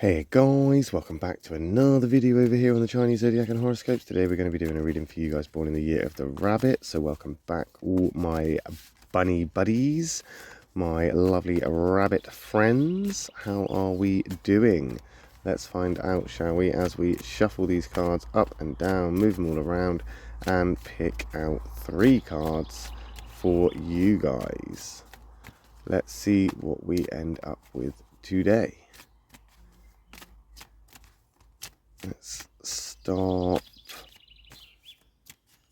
Hey guys, welcome back to another video over here on the Chinese Zodiac and Horoscopes. Today we're going to be doing a reading for you guys born in the year of the rabbit. So welcome back all my bunny buddies, my lovely rabbit friends. How are we doing? Let's find out, shall we, as we shuffle these cards up and down, move them all around and pick out 3 cards for you guys. Let's see what we end up with today. Let's stop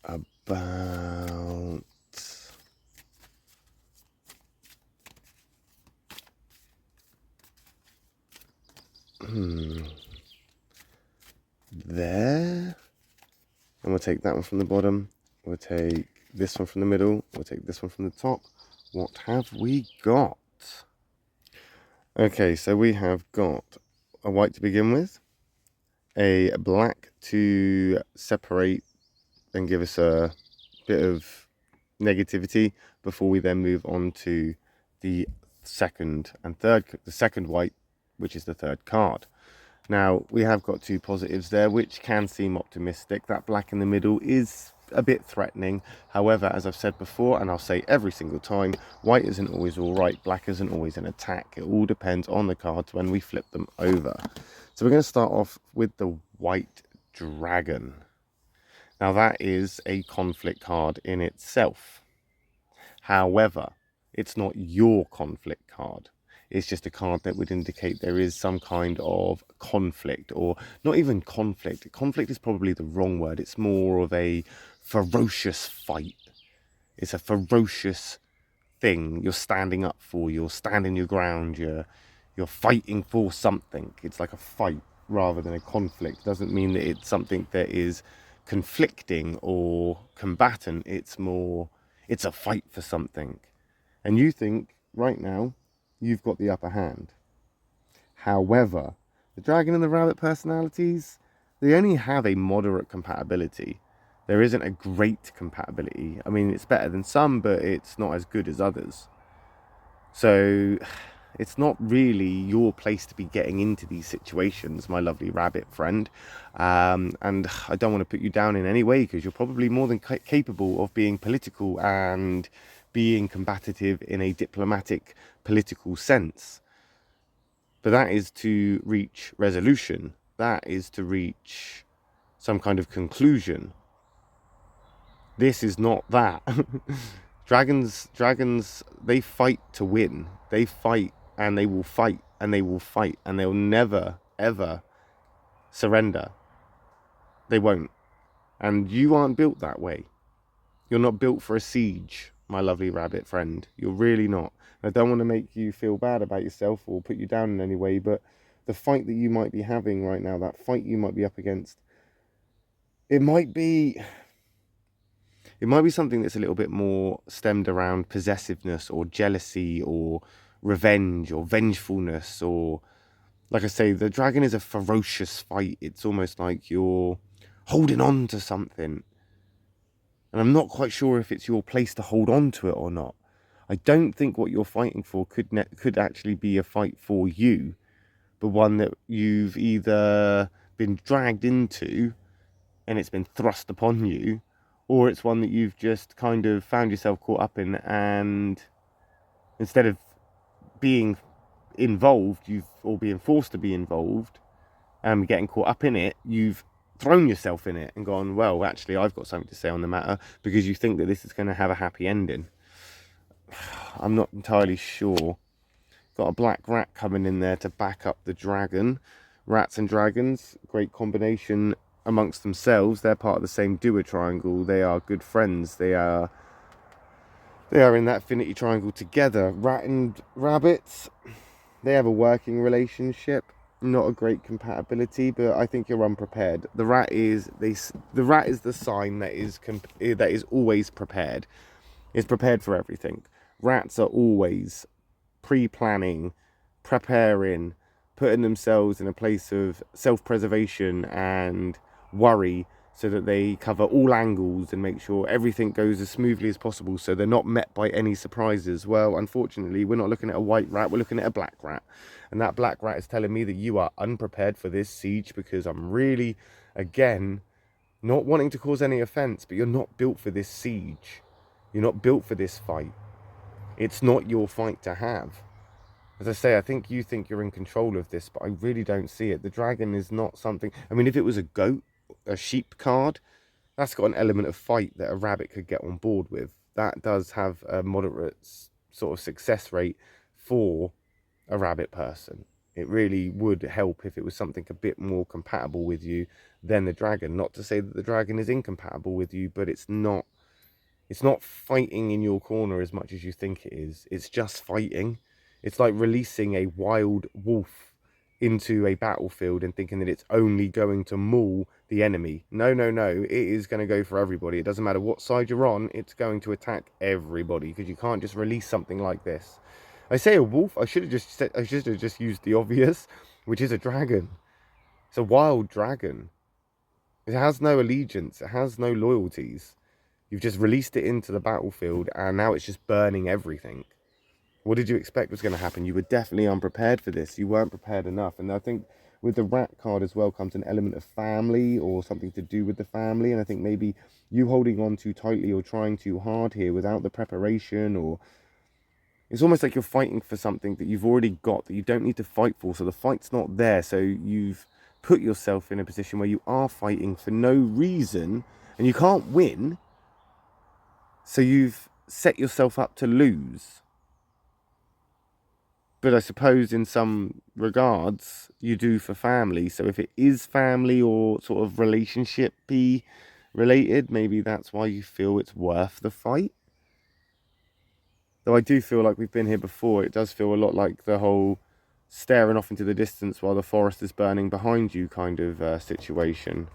about there, and we'll take that one from the bottom, we'll take this one from the middle, we'll take this one from the top. What have we got? Okay, so we have got a white to begin with, a black to separate and give us a bit of negativity before we then move on to the second white, which is the third card. Now we have got 2 positives there, which can seem optimistic. That black in the middle is a bit threatening. However, as I've said before, and I'll say every single time, white isn't always all right, black isn't always an attack. It all depends on the cards when we flip them over. So we're going to start off with the white dragon. Now that is a conflict card in itself. However, it's not your conflict card. It's just a card that would indicate there is some kind of conflict, or not even conflict. Conflict is probably the wrong word. It's more of a ferocious fight. It's a ferocious thing you're standing up for. You're standing your ground. You're fighting for something. It's like a fight rather than a conflict. It doesn't mean that it's something that is conflicting or combatant. It's a fight for something. And you think right now you've got the upper hand. However, the dragon and the rabbit personalities, they only have a moderate compatibility. There isn't a great compatibility. I mean, it's better than some, but it's not as good as others. So it's not really your place to be getting into these situations, my lovely rabbit friend. And I don't want to put you down in any way, because you're probably more than capable of being political and being combative in a diplomatic, political sense. But that is to reach resolution. That is to reach some kind of conclusion. This is not that. Dragons, they fight to win. They fight, and they will fight, and they will fight, and they'll never, ever surrender. They won't. And you aren't built that way. You're not built for a siege, my lovely rabbit friend. You're really not. I don't want to make you feel bad about yourself or put you down in any way, but the fight that you might be having right now, that fight you might be up against, it might be something that's a little bit more stemmed around possessiveness or jealousy or revenge or vengefulness, or, like I say, the dragon is a ferocious fight. It's almost like you're holding on to something. And I'm not quite sure if it's your place to hold on to it or not. I don't think what you're fighting for could actually be a fight for you, but one that you've either been dragged into and it's been thrust upon you, or it's one that you've just kind of found yourself caught up in, and instead of being involved, or being forced to be involved and getting caught up in it, you've thrown yourself in it and gone, well, actually, I've got something to say on the matter, because you think that this is going to have a happy ending. I'm not entirely sure. Got a black rat coming in there to back up the dragon. Rats and dragons, great combination amongst themselves. They're part of the same duo triangle. They are good friends. They are in that affinity triangle together. Rat and rabbits, they have a working relationship. Not a great compatibility, but I think you're unprepared. The rat is the sign that is always prepared. It's prepared for everything. Rats are always pre-planning, preparing, putting themselves in a place of self-preservation and worry so that they cover all angles and make sure everything goes as smoothly as possible so they're not met by any surprises. Well, unfortunately, we're not looking at a white rat, we're looking at a black rat. And that black rat is telling me that you are unprepared for this siege, because I'm really, again, not wanting to cause any offense, but you're not built for this siege. You're not built for this fight. It's not your fight to have. As I say, I think you think you're in control of this, but I really don't see it. The dragon is not something... I mean, if it was a goat, a sheep card, that's got an element of fight that a rabbit could get on board with. That does have a moderate sort of success rate for a rabbit person. It really would help if it was something a bit more compatible with you than the dragon. Not to say that the dragon is incompatible with you, but it's not fighting in your corner as much as you think it is. It's just fighting. It's like releasing a wild wolf into a battlefield and thinking that it's only going to maul the enemy. No, no, no. It is going to go for everybody. It doesn't matter what side you're on. It's going to attack everybody, because you can't just release something like this. I say a wolf. I should have just used the obvious, which is a dragon. It's a wild dragon. It has no allegiance. It has no loyalties. You've just released it into the battlefield, and now it's just burning everything. What did you expect was going to happen? You were definitely unprepared for this. You weren't prepared enough. And I think with the rat card as well comes an element of family, or something to do with the family. And I think maybe you holding on too tightly or trying too hard here without the preparation, or it's almost like you're fighting for something that you've already got, that you don't need to fight for. So the fight's not there. So you've put yourself in a position where you are fighting for no reason and you can't win. So you've set yourself up to lose. But I suppose in some regards, you do for family. So if it is family or sort of relationship-y related, maybe that's why you feel it's worth the fight. Though I do feel like we've been here before. It does feel a lot like the whole staring off into the distance while the forest is burning behind you kind of situation.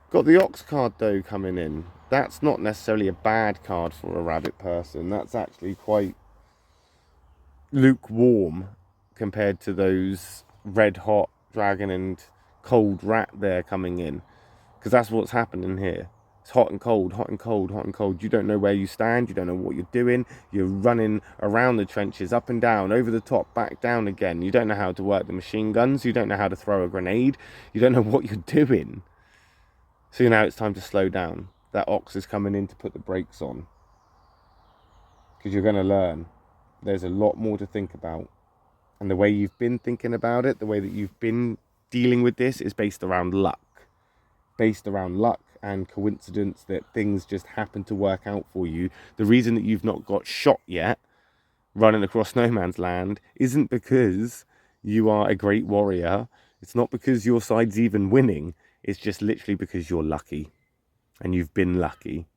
Got the ox card though coming in. That's not necessarily a bad card for a rabbit person. That's actually quite lukewarm compared to those red hot dragon and cold rat there coming in, because that's what's happening here. It's hot and cold, hot and cold, hot and cold. You don't know where you stand, you don't know what you're doing. You're running around the trenches, up and down, over the top, back down again. You don't know how to work the machine guns, you don't know how to throw a grenade, you don't know what you're doing. So now it's time to slow down. That ox is coming in to put the brakes on, because you're going to learn. There's a lot more to think about. And the way you've been thinking about it, the way that you've been dealing with this is based around luck. Based around luck and coincidence that things just happen to work out for you. The reason that you've not got shot yet, running across no man's land, isn't because you are a great warrior. It's not because your side's even winning. It's just literally because you're lucky. And you've been lucky.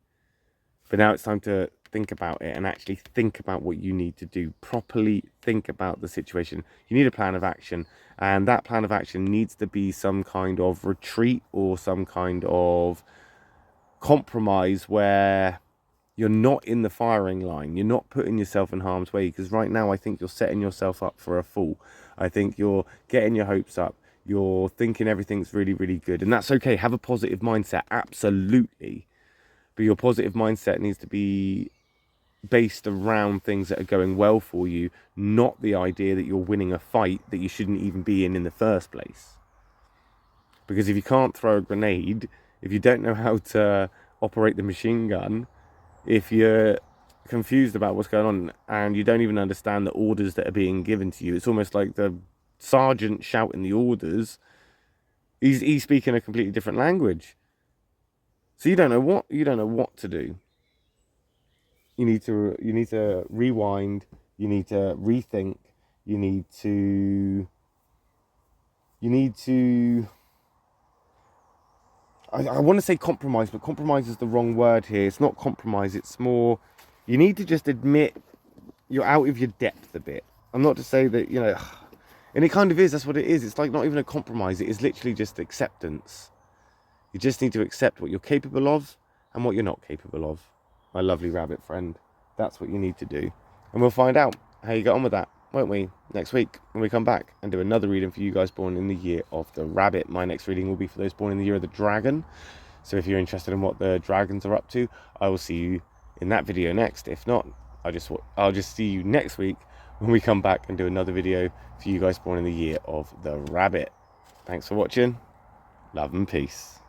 But now it's time to think about it and actually think about what you need to do. Properly think about the situation. You need a plan of action, and that plan of action needs to be some kind of retreat or some kind of compromise where you're not in the firing line. You're not putting yourself in harm's way, because right now I think you're setting yourself up for a fall. I think you're getting your hopes up. You're thinking everything's really, really good, and that's okay. Have a positive mindset, absolutely. But your positive mindset needs to be based around things that are going well for you, not the idea that you're winning a fight that you shouldn't even be in the first place. Because if you can't throw a grenade, if you don't know how to operate the machine gun, if you're confused about what's going on and you don't even understand the orders that are being given to you, it's almost like the sergeant shouting the orders. He's speaking a completely different language. So you don't know what to do. You need to rewind, you need to rethink, you need to I want to say compromise, but compromise is the wrong word here. It's not compromise, it's more, you need to just admit you're out of your depth a bit. I'm not to say that, and it kind of is, that's what it is. It's like not even a compromise, it is literally just acceptance. You just need to accept what you're capable of and what you're not capable of. My lovely rabbit friend. That's what you need to do. And we'll find out how you get on with that, won't we? Next week when we come back and do another reading for you guys born in the year of the rabbit. My next reading will be for those born in the year of the dragon. So if you're interested in what the dragons are up to, I will see you in that video next. If not, I'll just see you next week when we come back and do another video for you guys born in the year of the rabbit. Thanks for watching. Love and peace.